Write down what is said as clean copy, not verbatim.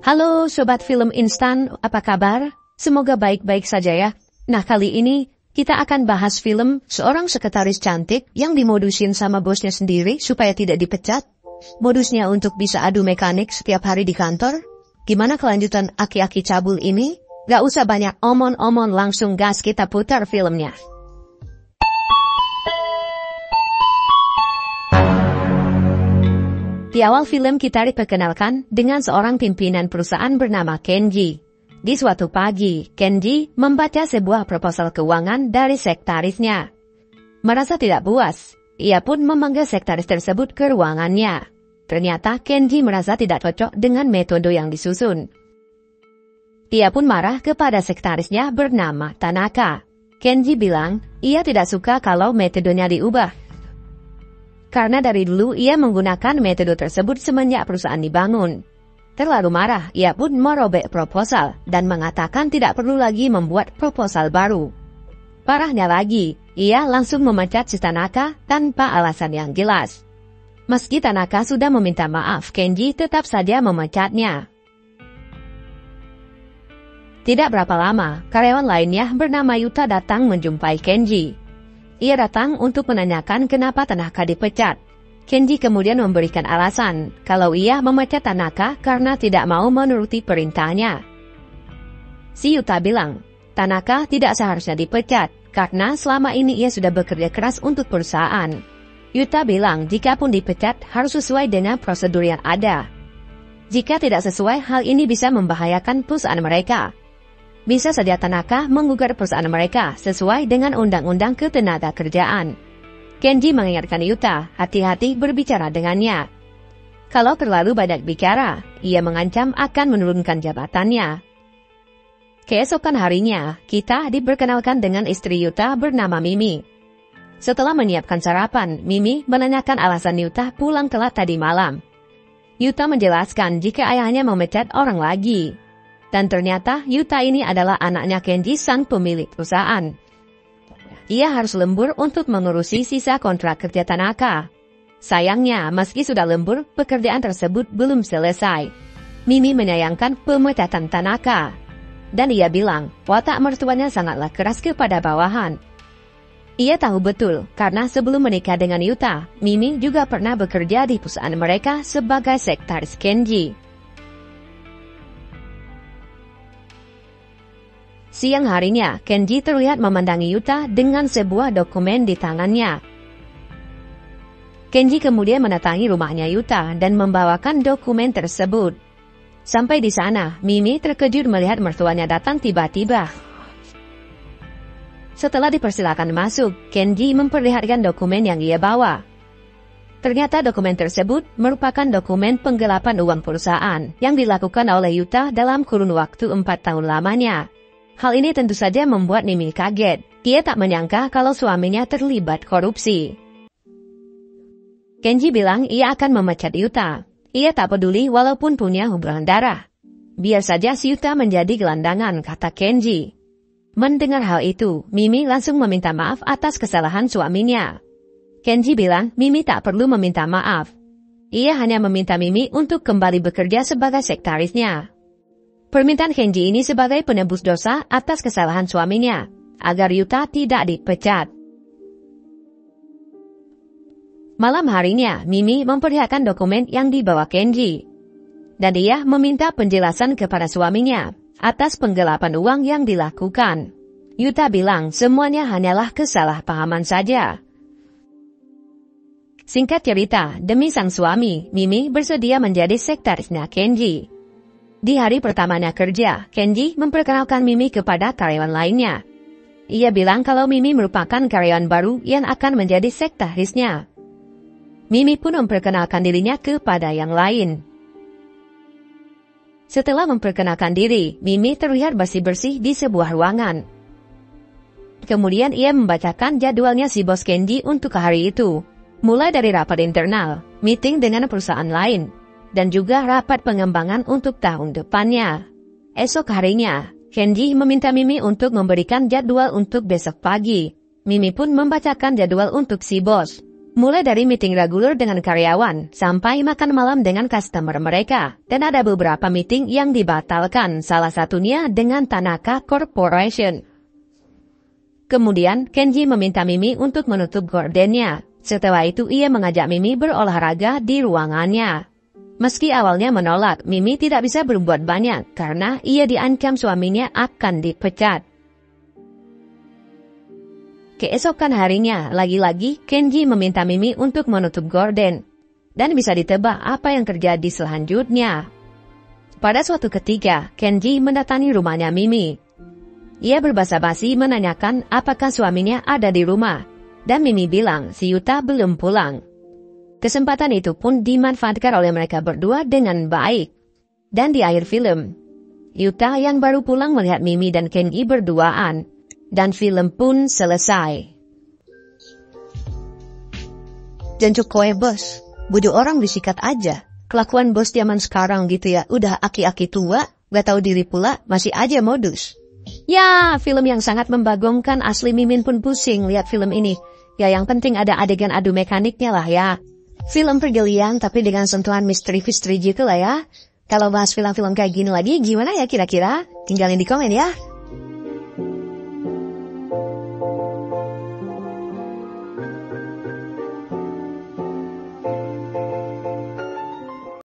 Halo Sobat Film Instan, apa kabar? Semoga baik-baik saja ya. Nah, kali ini kita akan bahas film seorang sekretaris cantik yang dimodusin sama bosnya sendiri supaya tidak dipecat. Modusnya untuk bisa adu mekanik setiap hari di kantor. Gimana kelanjutan aki-aki cabul ini? Gak usah banyak omon-omon, langsung gas kita putar filmnya. Di awal film kita diperkenalkan dengan seorang pimpinan perusahaan bernama Kenji. Di suatu pagi, Kenji membaca sebuah proposal keuangan dari sekretarisnya. Merasa tidak puas, ia pun memanggil sekretaris tersebut ke ruangannya. Ternyata Kenji merasa tidak cocok dengan metode yang disusun. Ia pun marah kepada sekretarisnya bernama Tanaka. Kenji bilang, ia tidak suka kalau metodenya diubah. Karena dari dulu ia menggunakan metode tersebut semenjak perusahaan dibangun. Terlalu marah, ia pun merobek proposal dan mengatakan tidak perlu lagi membuat proposal baru. Parahnya lagi, ia langsung memecat si Tanaka tanpa alasan yang jelas. Meski Tanaka sudah meminta maaf, Kenji tetap saja memecatnya. Tidak berapa lama, karyawan lainnya bernama Yuta datang menjumpai Kenji. Ia datang untuk menanyakan kenapa Tanaka dipecat. Kenji kemudian memberikan alasan kalau ia memecat Tanaka karena tidak mau menuruti perintahnya. Si Yuta bilang, Tanaka tidak seharusnya dipecat karena selama ini ia sudah bekerja keras untuk perusahaan. Yuta bilang jika pun dipecat harus sesuai dengan prosedur yang ada. Jika tidak sesuai, hal ini bisa membahayakan perusahaan mereka. Bisa saja Tanaka menggugat perusahaan mereka sesuai dengan undang-undang ketenagakerjaan. Kenji mengingatkan Yuta, hati-hati berbicara dengannya. Kalau terlalu banyak bicara, ia mengancam akan menurunkan jabatannya. Keesokan harinya, kita diperkenalkan dengan istri Yuta bernama Mimi. Setelah menyiapkan sarapan, Mimi menanyakan alasan Yuta pulang telat tadi malam. Yuta menjelaskan jika ayahnya memecat orang lagi. Dan ternyata Yuta ini adalah anaknya Kenji, sang pemilik perusahaan. Ia harus lembur untuk mengurusi sisa kontrak kerja Tanaka. Sayangnya, meski sudah lembur, pekerjaan tersebut belum selesai. Mimi menyayangkan pemecatan Tanaka. Dan ia bilang, watak mertuanya sangatlah keras kepada bawahan. Ia tahu betul, karena sebelum menikah dengan Yuta, Mimi juga pernah bekerja di perusahaan mereka sebagai sekretaris Kenji. Siang harinya, Kenji terlihat memandangi Yuta dengan sebuah dokumen di tangannya. Kenji kemudian mendatangi rumahnya Yuta dan membawakan dokumen tersebut. Sampai di sana, Mimi terkejut melihat mertuanya datang tiba-tiba. Setelah dipersilakan masuk, Kenji memperlihatkan dokumen yang ia bawa. Ternyata dokumen tersebut merupakan dokumen penggelapan uang perusahaan yang dilakukan oleh Yuta dalam kurun waktu 4 tahun lamanya. Hal ini tentu saja membuat Mimi kaget. Ia tak menyangka kalau suaminya terlibat korupsi. Kenji bilang ia akan memecat Yuta. Ia tak peduli walaupun punya hubungan darah. Biar saja si Yuta menjadi gelandangan, kata Kenji. Mendengar hal itu, Mimi langsung meminta maaf atas kesalahan suaminya. Kenji bilang Mimi tak perlu meminta maaf. Ia hanya meminta Mimi untuk kembali bekerja sebagai sekretarisnya. Permintaan Kenji ini sebagai penebus dosa atas kesalahan suaminya, agar Yuta tidak dipecat. Malam harinya, Mimi memperlihatkan dokumen yang dibawa Kenji. Dan dia meminta penjelasan kepada suaminya atas penggelapan uang yang dilakukan. Yuta bilang semuanya hanyalah kesalahpahaman saja. Singkat cerita, demi sang suami, Mimi bersedia menjadi sekretarisnya Kenji. Di hari pertamanya kerja, Kenji memperkenalkan Mimi kepada karyawan lainnya. Ia bilang kalau Mimi merupakan karyawan baru yang akan menjadi sekretarisnya. Mimi pun memperkenalkan dirinya kepada yang lain. Setelah memperkenalkan diri, Mimi terlihat bersih-bersih di sebuah ruangan. Kemudian ia membacakan jadwalnya si bos Kenji untuk hari itu. Mulai dari rapat internal, meeting dengan perusahaan lain, dan juga rapat pengembangan untuk tahun depannya. Esok harinya, Kenji meminta Mimi untuk memberikan jadwal untuk besok pagi. Mimi pun membacakan jadwal untuk si bos. Mulai dari meeting reguler dengan karyawan, sampai makan malam dengan customer mereka. Dan ada beberapa meeting yang dibatalkan, salah satunya dengan Tanaka Corporation. Kemudian, Kenji meminta Mimi untuk menutup gordennya. Setelah itu ia mengajak Mimi berolahraga di ruangannya. Meski awalnya menolak, Mimi tidak bisa berbuat banyak karena ia diancam suaminya akan dipecat. Keesokan harinya, lagi-lagi Kenji meminta Mimi untuk menutup gorden. Dan bisa ditebak apa yang terjadi selanjutnya. Pada suatu ketika, Kenji mendatangi rumahnya Mimi. Ia berbasa-basi menanyakan apakah suaminya ada di rumah. Dan Mimi bilang si Yuta belum pulang. Kesempatan itu pun dimanfaatkan oleh mereka berdua dengan baik. Dan di akhir film, Yuta yang baru pulang melihat Mimi dan Kenji berduaan. Dan film pun selesai. Jancuk kowe bos, bujuk orang disikat aja. Kelakuan bos zaman sekarang gitu ya, udah aki-aki tua, gak tahu diri pula, masih aja modus. Ya, film yang sangat membagongkan, asli Mimin pun pusing lihat film ini. Ya yang penting ada adegan adu mekaniknya lah ya. Film pergelian tapi dengan sentuhan misteri-misteri gitu lah ya. Kalau bahas film-film kayak gini lagi, gimana ya kira-kira? Tinggalin di komen ya.